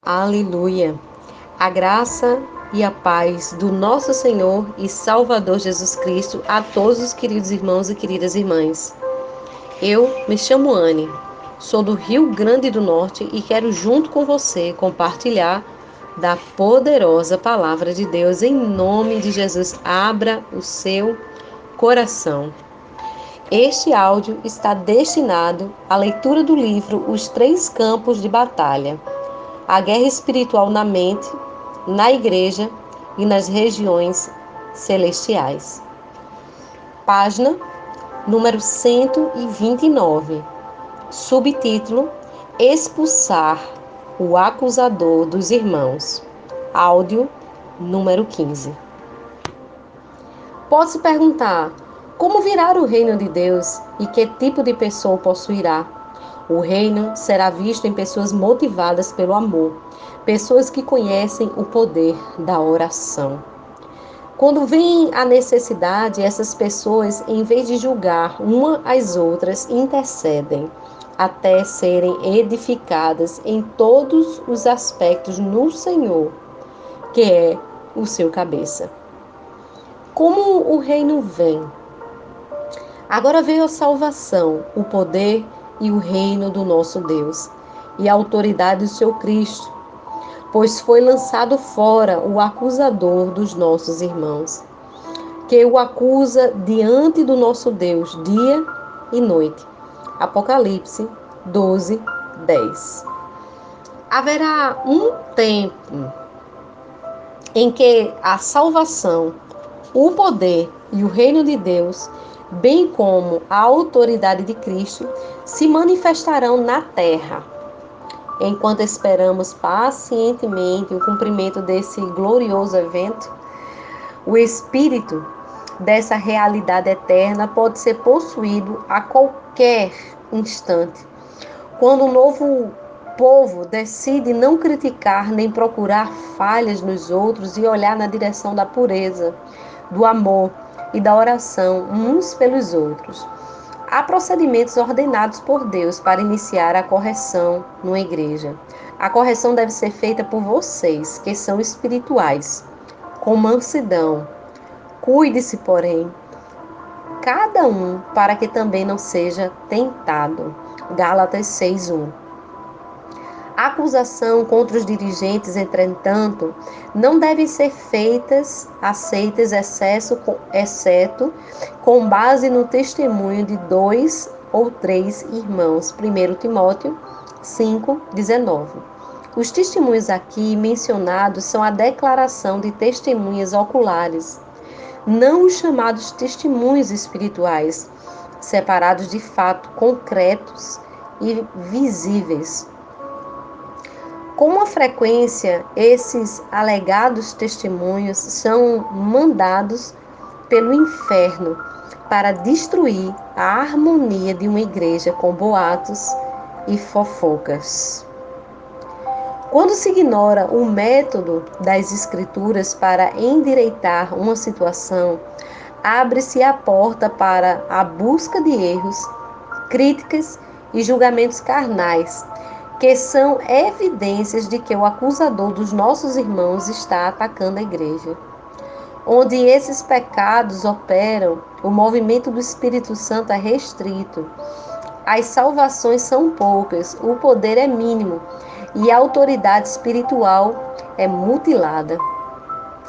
Aleluia! A graça e a paz do nosso Senhor e Salvador Jesus Cristo a todos os queridos irmãos e queridas irmãs. Eu me chamo Anne, sou do Rio Grande do Norte e quero junto com você compartilhar da poderosa palavra de Deus em nome de Jesus. Abra o seu coração. Este áudio está destinado à leitura do livro Os Três Campos de Batalha. A guerra espiritual na mente, na igreja e nas regiões celestiais. Página número 129. Subtítulo: Expulsar o acusador dos irmãos. Áudio número 15. Pode-se perguntar: como virá o reino de Deus e que tipo de pessoa o possuirá? O reino será visto em pessoas motivadas pelo amor, pessoas que conhecem o poder da oração. Quando vem a necessidade, essas pessoas, em vez de julgar uma às outras, intercedem até serem edificadas em todos os aspectos no Senhor, que é o seu cabeça. Como o reino vem? Agora veio a salvação, o poder e o reino do nosso Deus, e a autoridade do seu Cristo, pois foi lançado fora o acusador dos nossos irmãos, que o acusa diante do nosso Deus dia e noite. Apocalipse 12, 10. Haverá um tempo em que a salvação, o poder e o reino de Deus, bem como a autoridade de Cristo, se manifestarão na terra. Enquanto esperamos pacientemente o cumprimento desse glorioso evento, o espírito dessa realidade eterna pode ser possuído a qualquer instante. Quando o novo povo decide não criticar nem procurar falhas nos outros e olhar na direção da pureza, do amor e da oração uns pelos outros. Há procedimentos ordenados por Deus para iniciar a correção numa igreja. A correção deve ser feita por vocês, que são espirituais, com mansidão. Cuide-se, porém, cada um, para que também não seja tentado. Gálatas 6:1. A acusação contra os dirigentes, entretanto, não devem ser aceitas exceto com base no testemunho de 2 ou 3 irmãos. 1 Timóteo 5:19. Os testemunhos aqui mencionados são a declaração de testemunhas oculares, não os chamados testemunhos espirituais, separados de fato concretos e visíveis. Com uma frequência, esses alegados testemunhos são mandados pelo inferno para destruir a harmonia de uma igreja com boatos e fofocas. Quando se ignora o método das Escrituras para endireitar uma situação, abre-se a porta para a busca de erros, críticas e julgamentos carnais, que são evidências de que o acusador dos nossos irmãos está atacando a igreja. Onde esses pecados operam, o movimento do Espírito Santo é restrito. As salvações são poucas, o poder é mínimo e a autoridade espiritual é mutilada.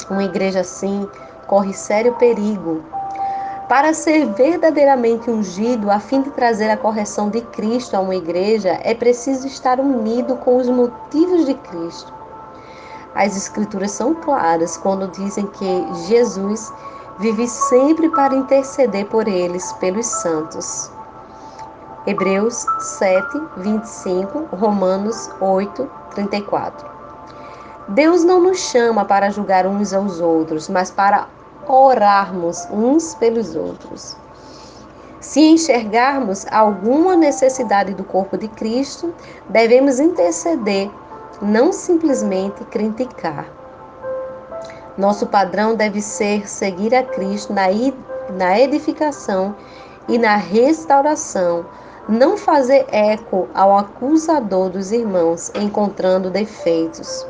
Uma igreja assim corre sério perigo. Para ser verdadeiramente ungido, a fim de trazer a correção de Cristo a uma igreja, é preciso estar unido com os motivos de Cristo. As Escrituras são claras quando dizem que Jesus vive sempre para interceder por eles, pelos santos. Hebreus 7, 25, Romanos 8, 34. Deus não nos chama para julgar uns aos outros, mas para orarmos uns pelos outros. Se enxergarmos alguma necessidade do corpo de Cristo, devemos interceder, não simplesmente criticar. Nosso padrão deve ser seguir a Cristo na edificação e na restauração Não fazer eco ao acusador dos irmãos, encontrando defeitos.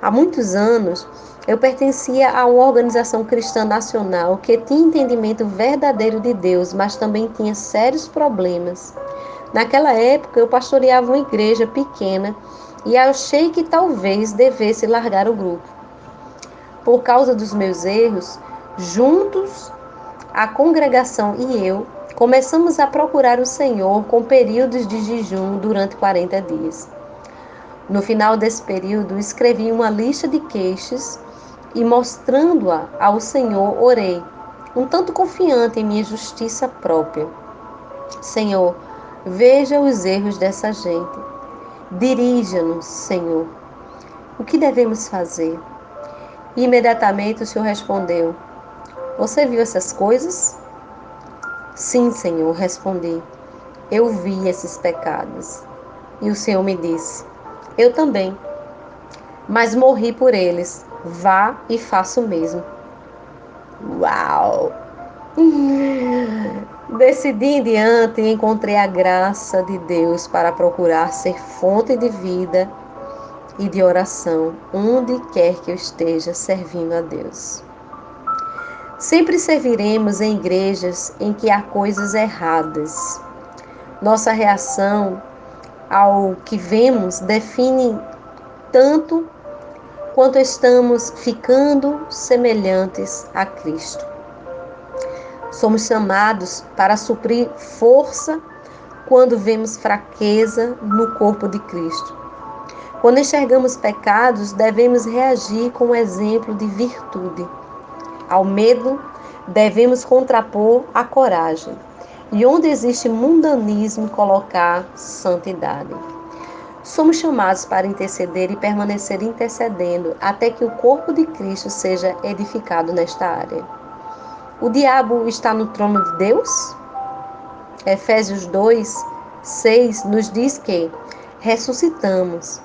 Há muitos anos, eu pertencia a uma organização cristã nacional que tinha entendimento verdadeiro de Deus, mas também tinha sérios problemas. Naquela época, eu pastoreava uma igreja pequena e achei que talvez devesse largar o grupo. Por causa dos meus erros, juntos, a congregação e eu começamos a procurar o Senhor com períodos de jejum durante 40 dias. No final desse período, escrevi uma lista de queixas e, mostrando-a ao Senhor, orei, um tanto confiante em minha justiça própria. Senhor, veja os erros dessa gente. Dirija-nos, Senhor. O que devemos fazer? E imediatamente o Senhor respondeu: Você viu essas coisas? Sim, Senhor, respondi. Eu vi esses pecados. E o Senhor me disse: Eu também, mas morri por eles. Vá e faça o mesmo. Uau! Decidi em diante e encontrei a graça de Deus para procurar ser fonte de vida e de oração, onde quer que eu esteja servindo a Deus. Sempre serviremos em igrejas em que há coisas erradas. Nossa reação ao que vemos define tanto quanto estamos ficando semelhantes a Cristo. Somos chamados para suprir força quando vemos fraqueza no corpo de Cristo. Quando enxergamos pecados, devemos reagir com um exemplo de virtude. Ao medo, devemos contrapor a coragem. E onde existe mundanismo, colocar santidade. Somos chamados para interceder e permanecer intercedendo até que o corpo de Cristo seja edificado nesta área. O diabo está no trono de Deus? Efésios 2, 6 nos diz que ressuscitamos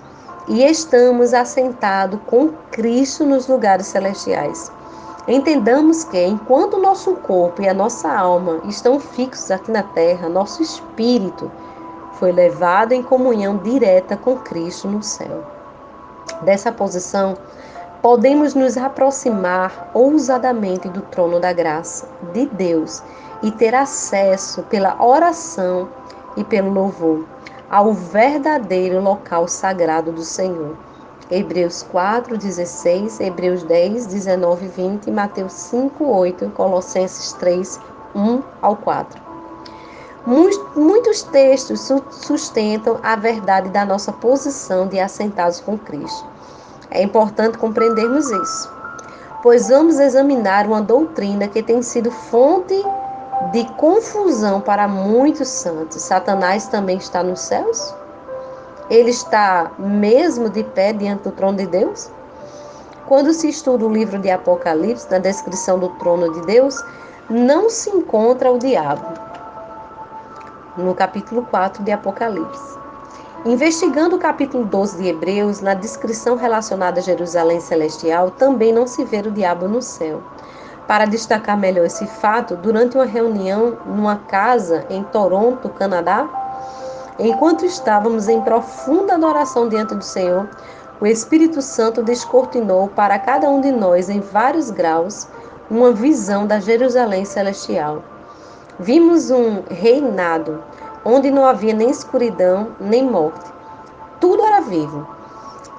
e estamos assentados com Cristo nos lugares celestiais. Entendamos que, enquanto o nosso corpo e a nossa alma estão fixos aqui na terra, nosso espírito foi levado em comunhão direta com Cristo no céu. Dessa posição, podemos nos aproximar ousadamente do trono da graça de Deus e ter acesso pela oração e pelo louvor ao verdadeiro local sagrado do Senhor. Hebreus 4, 16, Hebreus 10, 19 e 20, Mateus 5, 8, Colossenses 3, 1 ao 4. Muitos textos sustentam a verdade da nossa posição de assentados com Cristo. É importante compreendermos isso, pois vamos examinar uma doutrina que tem sido fonte de confusão para muitos santos. Satanás também está nos céus? Ele está mesmo de pé diante do trono de Deus? Quando se estuda o livro de Apocalipse, na descrição do trono de Deus, não se encontra o diabo. No capítulo 4 de Apocalipse. Investigando o capítulo 12 de Hebreus, na descrição relacionada a Jerusalém Celestial, também não se vê o diabo no céu. Para destacar melhor esse fato, durante uma reunião numa casa em Toronto, Canadá, enquanto estávamos em profunda adoração diante do Senhor, o Espírito Santo descortinou para cada um de nós, em vários graus, uma visão da Jerusalém Celestial. Vimos um reinado onde não havia nem escuridão, nem morte. Tudo era vivo.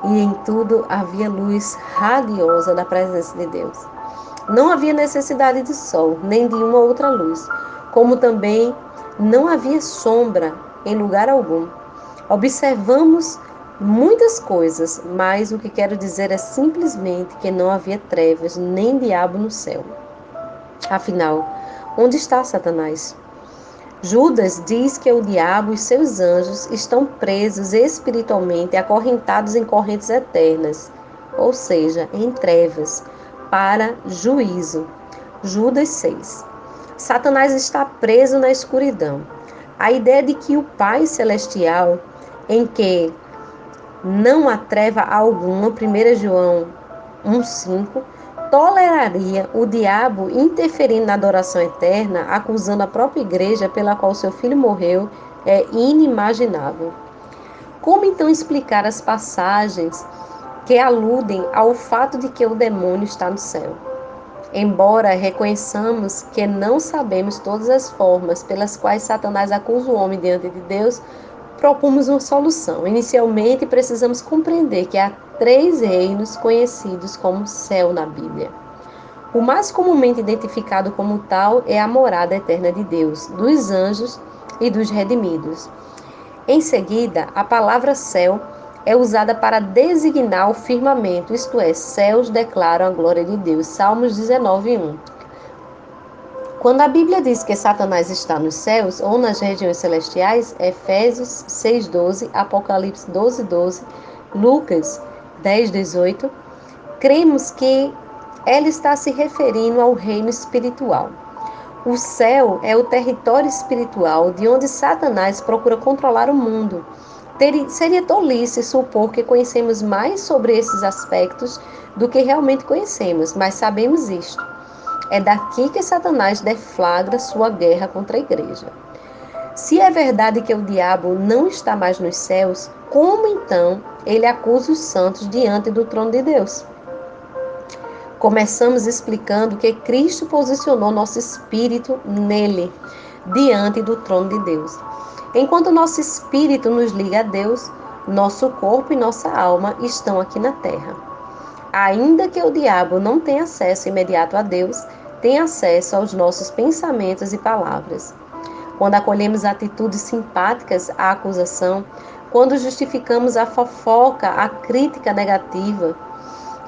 E em tudo havia luz radiosa da presença de Deus. Não havia necessidade de sol, nem de uma outra luz, como também não havia sombra em lugar algum. Observamos muitas coisas, mas o que quero dizer é simplesmente que não havia trevas, nem diabo no céu. Afinal, onde está Satanás? Judas diz que o diabo e seus anjos estão presos espiritualmente, acorrentados em correntes eternas, ou seja, em trevas, para juízo. Judas 6. Satanás está preso na escuridão. A ideia de que o Pai Celestial, em que não há treva alguma, 1 João 1,5, toleraria o diabo interferindo na adoração eterna, acusando a própria igreja pela qual seu filho morreu, é inimaginável. Como então explicar as passagens que aludem ao fato de que o demônio está no céu? Embora reconheçamos que não sabemos todas as formas pelas quais Satanás acusa o homem diante de Deus, propomos uma solução. Inicialmente, precisamos compreender que há 3 reinos conhecidos como céu na Bíblia. O mais comumente identificado como tal é a morada eterna de Deus, dos anjos e dos redimidos. Em seguida, a palavra céu é usada para designar o firmamento, isto é, céus declaram a glória de Deus. Salmos 19:1. Quando a Bíblia diz que Satanás está nos céus ou nas regiões celestiais, Efésios 6:12, Apocalipse 12:12, Lucas 10:18, cremos que ela está se referindo ao reino espiritual. O céu é o território espiritual de onde Satanás procura controlar o mundo. Seria tolice supor que conhecemos mais sobre esses aspectos do que realmente conhecemos, mas sabemos isto. É daqui que Satanás deflagra sua guerra contra a igreja. Se é verdade que o diabo não está mais nos céus, como então ele acusa os santos diante do trono de Deus? Começamos explicando que Cristo posicionou nosso espírito nele, diante do trono de Deus. Enquanto nosso espírito nos liga a Deus, nosso corpo e nossa alma estão aqui na terra. Ainda que o diabo não tenha acesso imediato a Deus, tem acesso aos nossos pensamentos e palavras. Quando acolhemos atitudes simpáticas à acusação, quando justificamos a fofoca, a crítica negativa,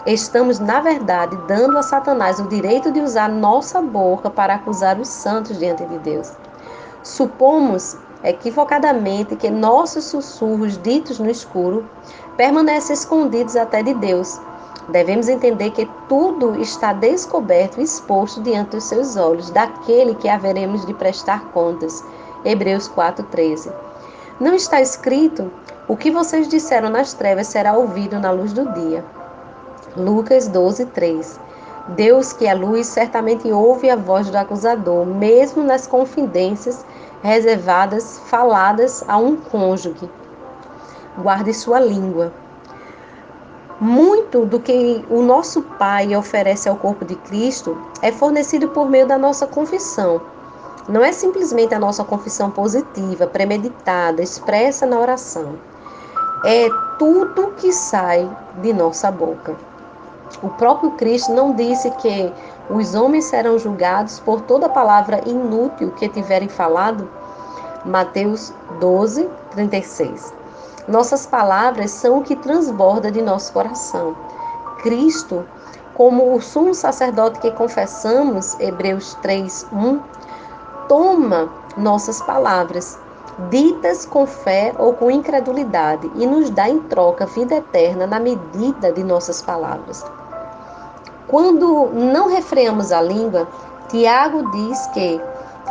estamos, na verdade, dando a Satanás o direito de usar nossa boca para acusar os santos diante de Deus. Supomos equivocadamente que nossos sussurros ditos no escuro permanecem escondidos até de Deus. Devemos entender que tudo está descoberto e exposto diante dos seus olhos, daquele que haveremos de prestar contas. Hebreus 4:13. Não está escrito: o que vocês disseram nas trevas será ouvido na luz do dia. Lucas 12:3. Deus, que é luz, certamente ouve a voz do acusador, mesmo nas confidências reservadas, faladas a um cônjuge. Guarde sua língua. Muito do que o nosso Pai oferece ao corpo de Cristo é fornecido por meio da nossa confissão. Não é simplesmente a nossa confissão positiva, premeditada, expressa na oração. É tudo que sai de nossa boca. O próprio Cristo não disse que os homens serão julgados por toda palavra inútil que tiverem falado? Mateus 12:36. Nossas palavras são o que transborda de nosso coração. Cristo, como o sumo sacerdote que confessamos, Hebreus 3:1, toma nossas palavras, ditas com fé ou com incredulidade, e nos dá em troca vida eterna na medida de nossas palavras. Quando não refreamos a língua, Tiago diz que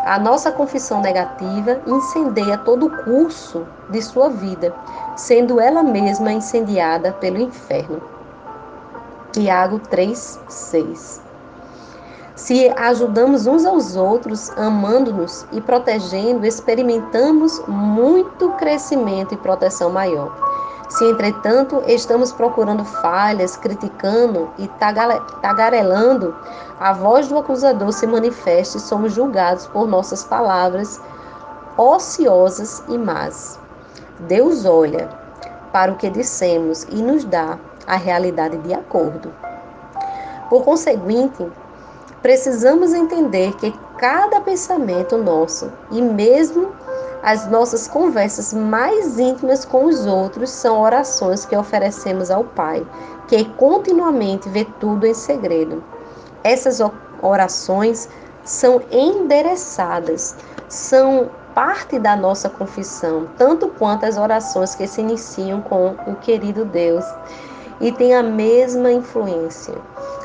a nossa confissão negativa incendeia todo o curso de sua vida, sendo ela mesma incendiada pelo inferno. Tiago 3:6. Se ajudamos uns aos outros, amando-nos e protegendo, experimentamos muito crescimento e proteção maior. Se, entretanto, estamos procurando falhas, criticando e tagarelando, a voz do acusador se manifesta e somos julgados por nossas palavras ociosas e más. Deus olha para o que dissemos e nos dá a realidade de acordo. Por conseguinte, precisamos entender que cada pensamento nosso e mesmo as nossas conversas mais íntimas com os outros são orações que oferecemos ao Pai, que continuamente vê tudo em segredo. Essas orações são endereçadas, são parte da nossa confissão, tanto quanto as orações que se iniciam com o querido Deus, e têm a mesma influência.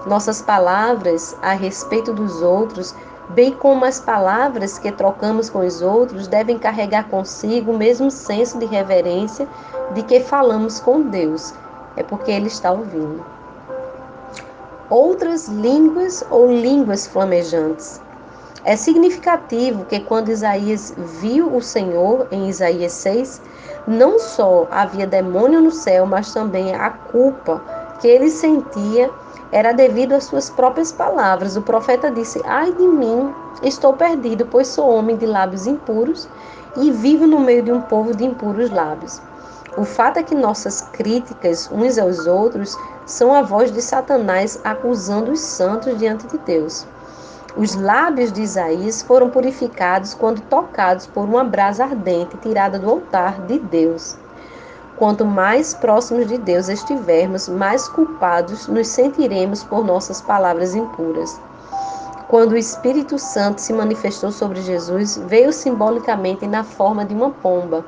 Nossas palavras a respeito dos outros, bem como as palavras que trocamos com os outros, devem carregar consigo o mesmo senso de reverência de que falamos com Deus. É porque Ele está ouvindo. Outras línguas ou línguas flamejantes. É significativo que quando Isaías viu o Senhor, em Isaías 6, não só havia demônio no céu, mas também a culpa que ele sentia era devido às suas próprias palavras. O profeta disse: Ai de mim, estou perdido, pois sou homem de lábios impuros e vivo no meio de um povo de impuros lábios. O fato é que nossas críticas uns aos outros são a voz de Satanás acusando os santos diante de Deus. Os lábios de Isaías foram purificados quando tocados por uma brasa ardente tirada do altar de Deus. Quanto mais próximos de Deus estivermos, mais culpados nos sentiremos por nossas palavras impuras. Quando o Espírito Santo se manifestou sobre Jesus, veio simbolicamente na forma de uma pomba.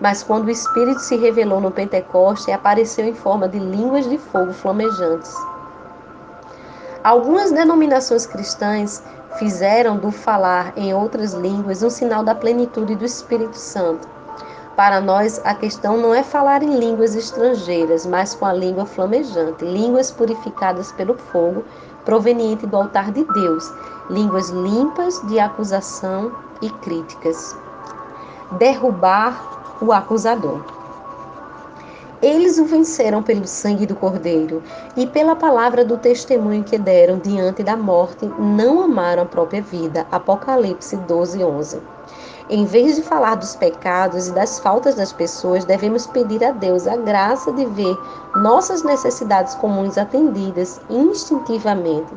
Mas quando o Espírito se revelou no Pentecoste, apareceu em forma de línguas de fogo flamejantes. Algumas denominações cristãs fizeram do falar em outras línguas um sinal da plenitude do Espírito Santo. Para nós, a questão não é falar em línguas estrangeiras, mas com a língua flamejante, línguas purificadas pelo fogo, proveniente do altar de Deus, línguas limpas de acusação e críticas. Derrubar o acusador. Eles o venceram pelo sangue do Cordeiro e pela palavra do testemunho que deram diante da morte, não amaram a própria vida. Apocalipse 12:11. Em vez de falar dos pecados e das faltas das pessoas, devemos pedir a Deus a graça de ver nossas necessidades comuns atendidas instintivamente.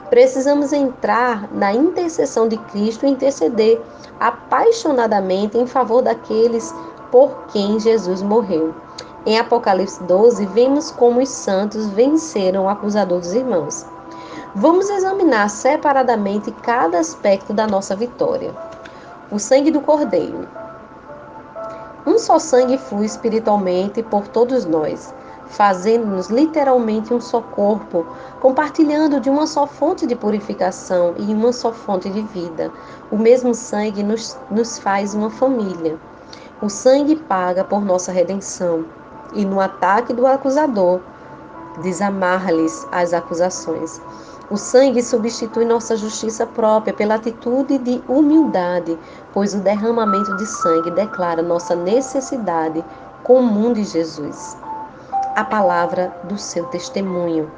Precisamos entrar na intercessão de Cristo e interceder apaixonadamente em favor daqueles por quem Jesus morreu. Em Apocalipse 12, vemos como os santos venceram o acusador dos irmãos. Vamos examinar separadamente cada aspecto da nossa vitória. O sangue do Cordeiro. Um só sangue flui espiritualmente por todos nós, fazendo-nos literalmente um só corpo, compartilhando de uma só fonte de purificação e uma só fonte de vida. O mesmo sangue nos faz uma família. O sangue paga por nossa redenção, e no ataque do acusador, desamarra-lhes as acusações. O sangue substitui nossa justiça própria pela atitude de humildade, pois o derramamento de sangue declara nossa necessidade comum de Jesus. A palavra do seu testemunho.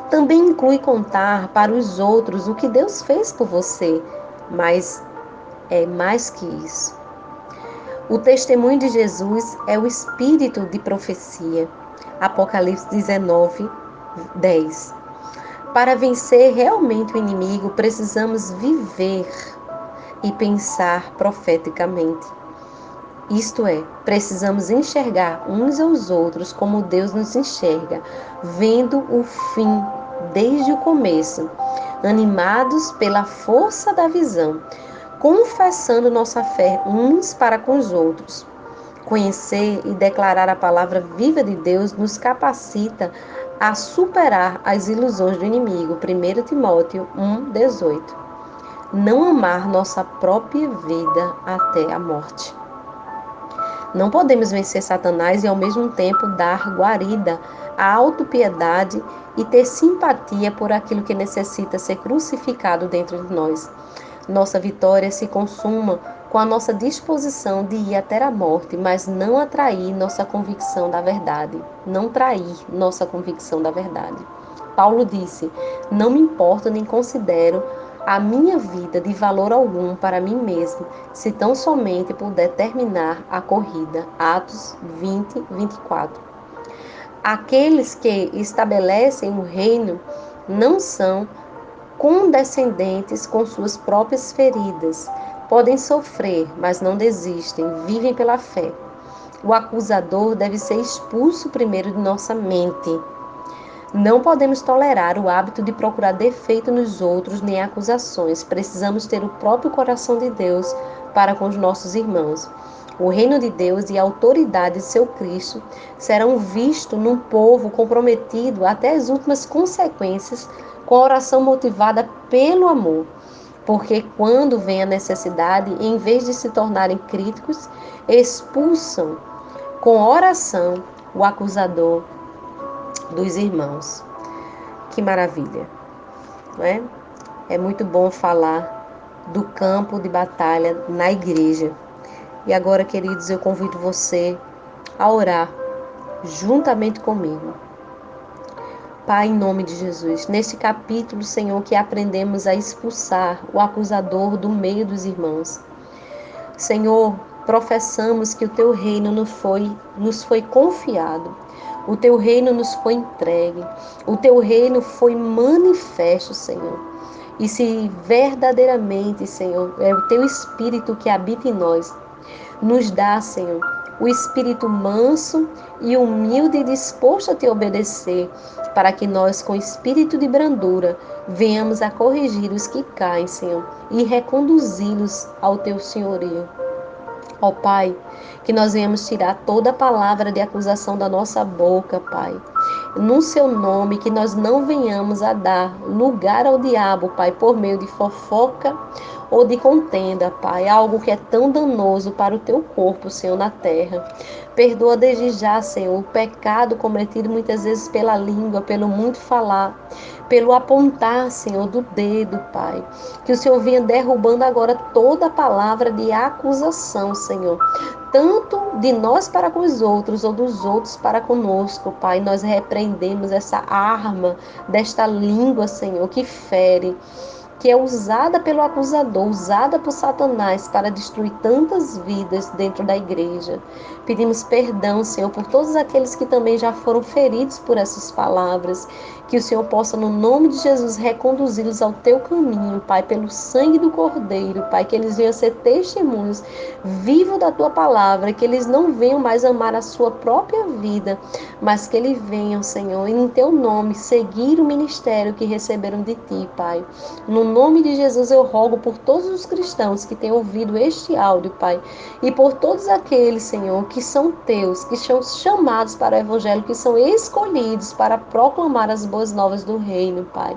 Também inclui contar para os outros o que Deus fez por você, mas é mais que isso. O testemunho de Jesus é o espírito de profecia. Apocalipse 19:10. Para vencer realmente o inimigo, precisamos viver e pensar profeticamente. Isto é, precisamos enxergar uns aos outros como Deus nos enxerga, vendo o fim desde o começo, animados pela força da visão, confessando nossa fé uns para com os outros. Conhecer e declarar a palavra viva de Deus nos capacita a superar as ilusões do inimigo. 1 Timóteo 1:18. Não amar nossa própria vida até a morte. Não podemos vencer Satanás e ao mesmo tempo dar guarida à autopiedade e ter simpatia por aquilo que necessita ser crucificado dentro de nós. Nossa vitória se consuma com a nossa disposição de ir até a morte, mas não atrair nossa convicção da verdade. Não trair nossa convicção da verdade. Paulo disse: não me importo nem considero a minha vida de valor algum para mim mesmo, se tão somente puder terminar a corrida. Atos 20:24. Aqueles que estabelecem o reino não são condescendentes com suas próprias feridas. Podem sofrer, mas não desistem, vivem pela fé. O acusador deve ser expulso primeiro de nossa mente. Não podemos tolerar o hábito de procurar defeito nos outros nem acusações. Precisamos ter o próprio coração de Deus para com os nossos irmãos. O reino de Deus e a autoridade de seu Cristo serão vistos num povo comprometido até as últimas consequências, com a oração motivada pelo amor. Porque quando vem a necessidade, em vez de se tornarem críticos, expulsam com oração o acusador dos irmãos. Que maravilha, não é? É muito bom falar do campo de batalha na igreja. E agora, queridos, eu convido você a orar juntamente comigo. Pai, em nome de Jesus, neste capítulo, Senhor, que aprendemos a expulsar o acusador do meio dos irmãos. Senhor, professamos que o teu reino nos foi confiado, o teu reino nos foi entregue, o teu reino foi manifesto, Senhor. E se verdadeiramente, Senhor, é o teu Espírito que habita em nós, nos dá, Senhor, o espírito manso e humilde e disposto a te obedecer, para que nós, com espírito de brandura, venhamos a corrigir os que caem, Senhor, e reconduzi-los ao teu senhorio. Ó Pai, que nós venhamos tirar toda palavra de acusação da nossa boca, Pai. No seu nome, que nós não venhamos a dar lugar ao diabo, Pai, por meio de fofoca ou de contenda, Pai. Algo que é tão danoso para o teu corpo, Senhor, na terra. Perdoa desde já, Senhor, o pecado cometido muitas vezes pela língua, pelo muito falar, pelo apontar, Senhor, do dedo, Pai. Que o Senhor venha derrubando agora toda palavra de acusação, Senhor. Tanto de nós para com os outros, ou dos outros para conosco, Pai. Nós repreendemos essa arma desta língua, Senhor, que fere, que é usada pelo acusador, usada por Satanás para destruir tantas vidas dentro da igreja. Pedimos perdão, Senhor, por todos aqueles que também já foram feridos por essas palavras. Que o Senhor possa, no nome de Jesus, reconduzi-los ao teu caminho, Pai, pelo sangue do Cordeiro, Pai, que eles venham ser testemunhos vivos da tua palavra, que eles não venham mais amar a sua própria vida, mas que eles venham, Senhor, em teu nome, seguir o ministério que receberam de ti, Pai. No nome de Jesus eu rogo por todos os cristãos que têm ouvido este áudio, Pai, e por todos aqueles, Senhor, que são teus, que são chamados para o evangelho, que são escolhidos para proclamar as boas novas do reino, Pai.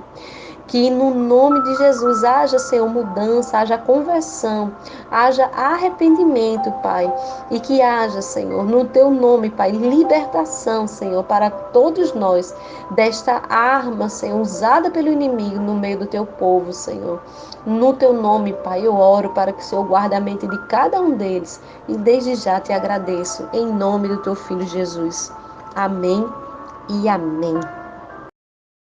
Que no nome de Jesus haja, Senhor, mudança, haja conversão, haja arrependimento, Pai. E que haja, Senhor, no teu nome, Pai, libertação, Senhor, para todos nós, desta arma, Senhor, usada pelo inimigo no meio do teu povo, Senhor. No teu nome, Pai, eu oro para que o Senhor guarde a mente de cada um deles. E desde já te agradeço, em nome do teu Filho Jesus. Amém e amém.